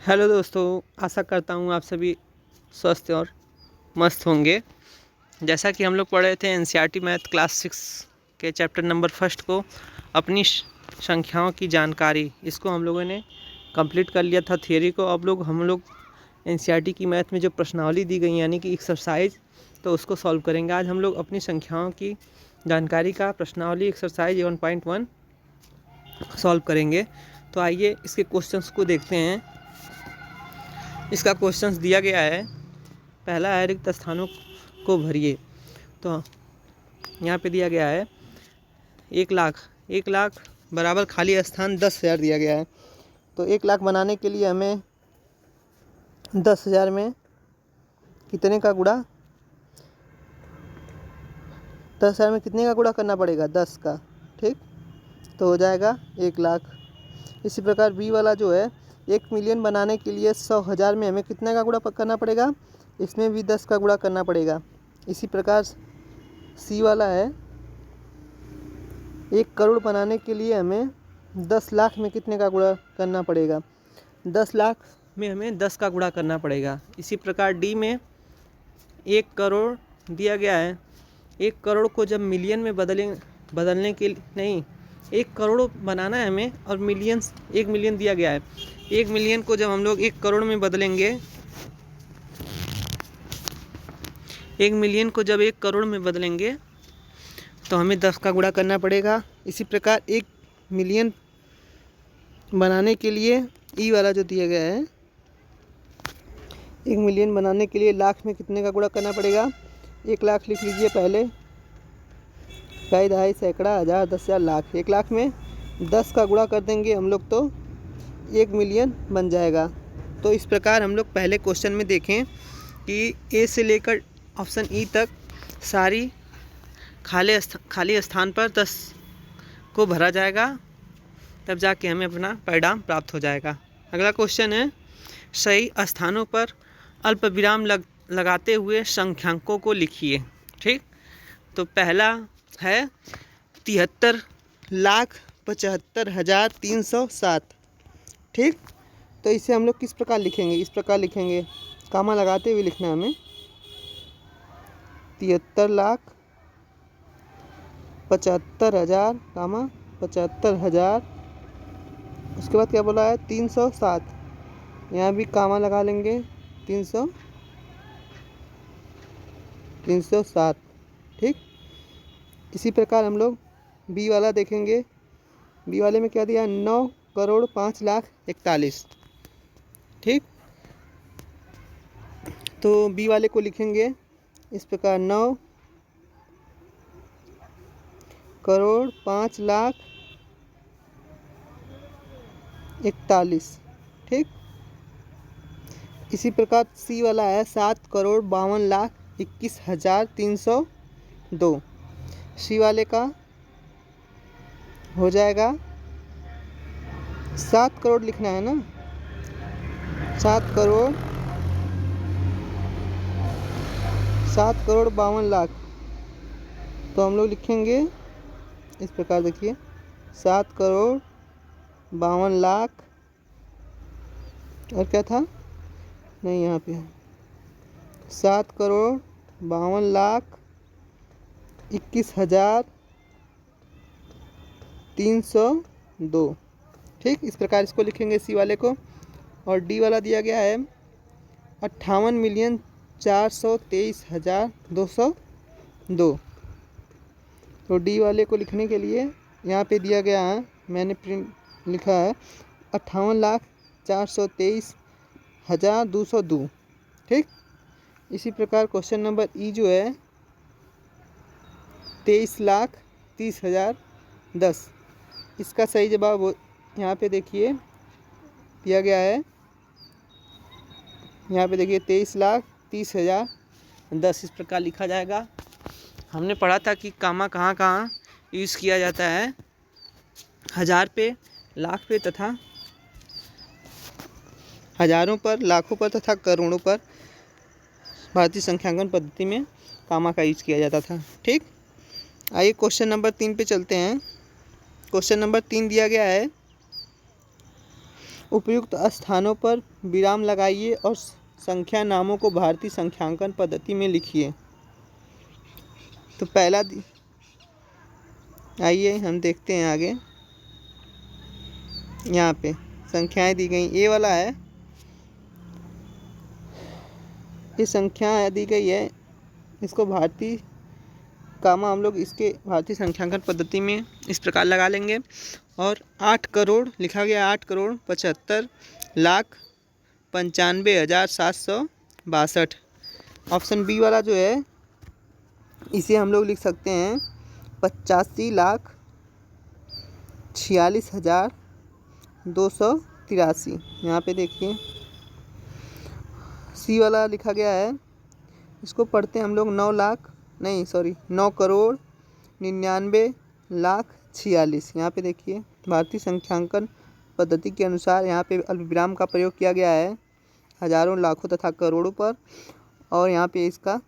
Hello दोस्तों, आशा करता हूँ आप सभी स्वस्थ और मस्त होंगे। जैसा कि हम लोग पढ़ रहे थे एनसीईआरटी मैथ क्लास 6 के चैप्टर नंबर फर्स्ट को, अपनी संख्याओं की जानकारी, इसको हम लोगों ने कंप्लीट कर लिया था थियरी को। अब हम लोग एनसीईआरटी की मैथ में जो प्रश्नावली दी गई यानी कि एक्सरसाइज, तो उसको सॉल्व करेंगे। आज हम लोग अपनी संख्याओं की जानकारी का प्रश्नावली एक्सरसाइज 1.1 सॉल्व करेंगे। तो आइए इसके क्वेश्चंस को देखते हैं। इसका क्वेश्चंस दिया गया है। पहला है रिक्त स्थानों को भरिए। तो यहाँ पे दिया गया है 1 लाख बराबर खाली स्थान 10,000 दिया गया है। तो 1 लाख बनाने के लिए हमें 10,000 में कितने का गुणा 10,000 में कितने का गुणा करना पड़ेगा? 10 का। ठीक, तो हो जाएगा 1 लाख। इसी प्रकार बी वाला जो है 1 मिलियन बनाने के लिए 100,000 में हमें कितने का गुणा करना पड़ेगा? इसमें भी 10 का गुणा करना पड़ेगा। इसी प्रकार सी वाला है 1 करोड़ बनाने के लिए हमें 10 लाख में कितने का गुणा करना पड़ेगा? 10 लाख में हमें 10 का गुणा करना पड़ेगा। इसी प्रकार डी में 1 करोड़ दिया गया है। 1 करोड़ को जब मिलियन में बदलने के लिए नहीं, 1 करोड़ बनाना है हमें और 1 मिलियन दिया गया है। 1 मिलियन को जब हम लोग 1 करोड़ में बदलेंगे, 1 मिलियन को जब 1 करोड़ में बदलेंगे तो हमें 10 का गुणा करना पड़ेगा। इसी प्रकार 1 मिलियन बनाने के लिए ई वाला जो दिया गया है, 1 मिलियन बनाने के लिए लाख में कितने का गुणा करना पड़ेगा? 1 लाख लिख लीजिए पहले, कई दहाई सैकड़ा हज़ार 10,000 लाख। 1 लाख में 10 का गुणा कर देंगे हम लोग तो 1 मिलियन बन जाएगा। तो इस प्रकार हम लोग पहले क्वेश्चन में देखें कि ए से लेकर ऑप्शन ई तक सारी खाली स्थान पर 10 को भरा जाएगा, तब जाके हमें अपना परिणाम प्राप्त हो जाएगा। अगला क्वेश्चन है सही स्थानों पर अल्प विराम लगाते हुए संख्यांकों को लिखिए। ठीक, तो पहला है 73,75,307। ठीक, तो इसे हम लोग किस प्रकार लिखेंगे? इस प्रकार लिखेंगे, कामा लगाते हुए लिखना है हमें। 73,75,000 कामा 75,000, उसके बाद क्या बोला है? 307। यहाँ भी कामा लगा लेंगे, 307। ठीक, इसी प्रकार हम लोग बी वाला देखेंगे। बी वाले में क्या दिया? 9,05,41,000। ठीक, तो बी वाले को लिखेंगे इस प्रकार, 9,05,41,000। ठीक, इसी प्रकार सी वाला है 7,52,21,302। सी वाले का हो जाएगा 7 करोड़ लिखना है ना, 7,52,00,000। तो हम लोग लिखेंगे इस प्रकार, देखिए 7,52,00,000 और क्या था? नहीं, यहाँ पे 7,52,21,302। ठीक, इस प्रकार इसको लिखेंगे सी वाले को। और डी वाला दिया गया है 58,423,202। तो डी वाले को लिखने के लिए यहाँ पे दिया गया है, मैंने प्रिंट लिखा है 58,423,202। ठीक, इसी प्रकार क्वेश्चन नंबर ई जो है 23,30,010। इसका सही जवाब यहाँ पे देखिए दिया गया है। यहाँ पे देखिए 23,30,010 इस प्रकार लिखा जाएगा। हमने पढ़ा था कि कामा कहाँ कहाँ यूज़ किया जाता है, हज़ार पे, लाख पे तथा हज़ारों पर, लाखों पर तथा करोड़ों पर भारतीय संख्यांकन पद्धति में कामा का यूज़ किया जाता था। ठीक, आइए क्वेश्चन नंबर 3 पे चलते हैं। क्वेश्चन नंबर 3 दिया गया है उपयुक्त स्थानों पर विराम लगाइए और संख्या नामों को भारतीय संख्यांकन पद्धति में लिखिए। तो पहला आइए हम देखते हैं आगे। यहाँ पे संख्याएं दी गई, ए वाला है, ये संख्या दी गई है, इसको भारतीय कामा हम लोग इसके भारतीय संख्यांकन पद्धति में इस प्रकार लगा लेंगे। और 8 करोड़ लिखा गया, 8,75,95,762। ऑप्शन बी वाला जो है इसे हम लोग लिख सकते हैं 85,46,283। यहाँ पे देखिए सी वाला लिखा गया है, इसको पढ़ते हैं हम लोग 9,99,46,000। यहाँ पे देखिए भारतीय संख्यांकन पद्धति के अनुसार यहाँ पे अल्पविराम का प्रयोग किया गया है हजारों, लाखों तथा करोड़ों पर, और यहाँ पे इसका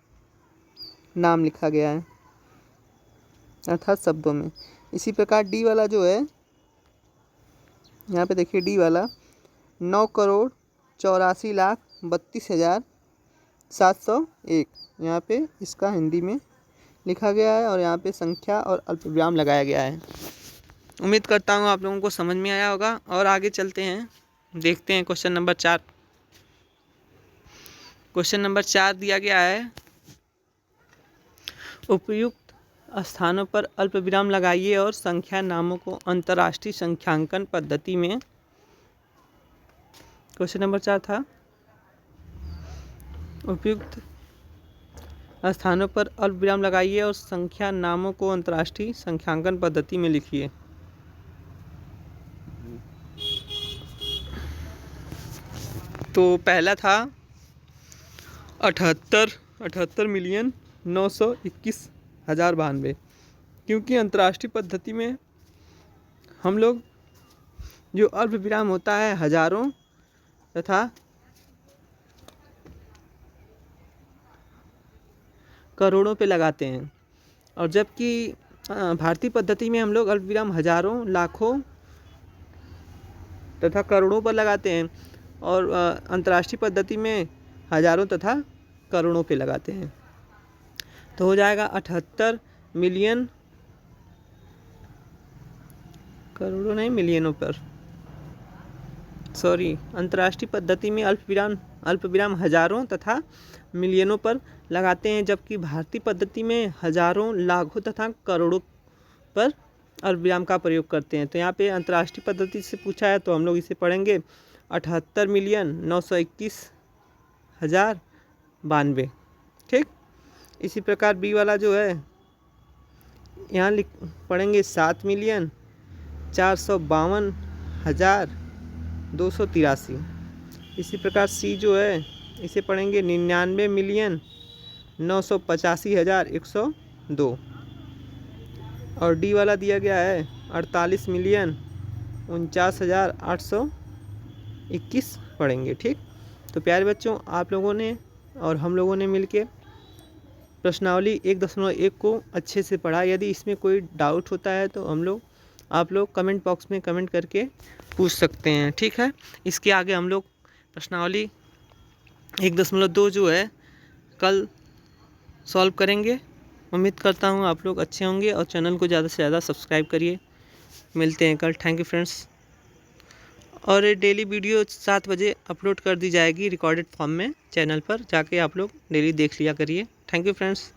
नाम लिखा गया है अर्थात शब्दों में। इसी प्रकार डी वाला जो है, यहाँ पे देखिए डी वाला 9,84,32,701। यहाँ पे इसका हिंदी में लिखा गया है और यहाँ पे संख्या और अल्पविराम लगाया गया है। उम्मीद करता हूँ आप लोगों को समझ में आया होगा। और आगे चलते हैं, देखते हैं क्वेश्चन नंबर 4। क्वेश्चन नंबर 4 दिया गया है, उपयुक्त स्थानों पर अल्पविराम लगाइए और संख्या नामों को अंतर्राष्ट्रीय संख्यांकन पद्धति में। क्वेश्चन नंबर 4 था, उपयुक्त स्थानों पर अल्पविराम लगाइए और संख्या नामों को अंतर्राष्ट्रीय संख्यांकन पद्धति में लिखिए। तो पहला था 78,921,092, क्योंकि अंतर्राष्ट्रीय पद्धति में हम लोग जो अल्पविराम होता है हजारों तथा करोड़ों पे लगाते हैं, और जबकि भारतीय पद्धति में हम लोग अल्पविराम हजारों, लाखों तथा करोड़ों पर लगाते हैं, और अंतर्राष्ट्रीय पद्धति में हजारों तथा करोड़ों पे लगाते हैं। तो हो जाएगा 78 मिलियन, करोड़ों नहीं मिलियनों पर, सॉरी, अंतर्राष्ट्रीय पद्धति में अल्पविराम हजारों तथा मिलियनों पर लगाते हैं, जबकि भारतीय पद्धति में हजारों, लाखों तथा करोड़ों पर अल्पविराम का प्रयोग करते हैं। तो यहाँ पे अंतर्राष्ट्रीय पद्धति से पूछा है तो हम लोग इसे पढ़ेंगे 78,921,092। ठीक, इसी प्रकार बी वाला जो है यहाँ पढ़ेंगे 7,452,283। इसी प्रकार सी जो है इसे पढ़ेंगे 99,985,102। और डी वाला दिया गया है 48,49,821 पढ़ेंगे। ठीक, तो प्यारे बच्चों, आप लोगों ने और हम लोगों ने मिलके प्रश्नावली 1.1 को अच्छे से पढ़ा। यदि इसमें कोई डाउट होता है तो आप लोग कमेंट बॉक्स में कमेंट करके पूछ सकते हैं। ठीक है, इसके आगे हम लोग प्रश्नावली 1.2 जो है कल सॉल्व करेंगे। उम्मीद करता हूँ आप लोग अच्छे होंगे और चैनल को ज़्यादा से ज़्यादा सब्सक्राइब करिए। मिलते हैं कल। Thank you friends. और ये डेली वीडियो 7 बजे अपलोड कर दी जाएगी रिकॉर्डेड फॉर्म में, चैनल पर जाके आप लोग डेली देख लिया करिए। Thank you friends.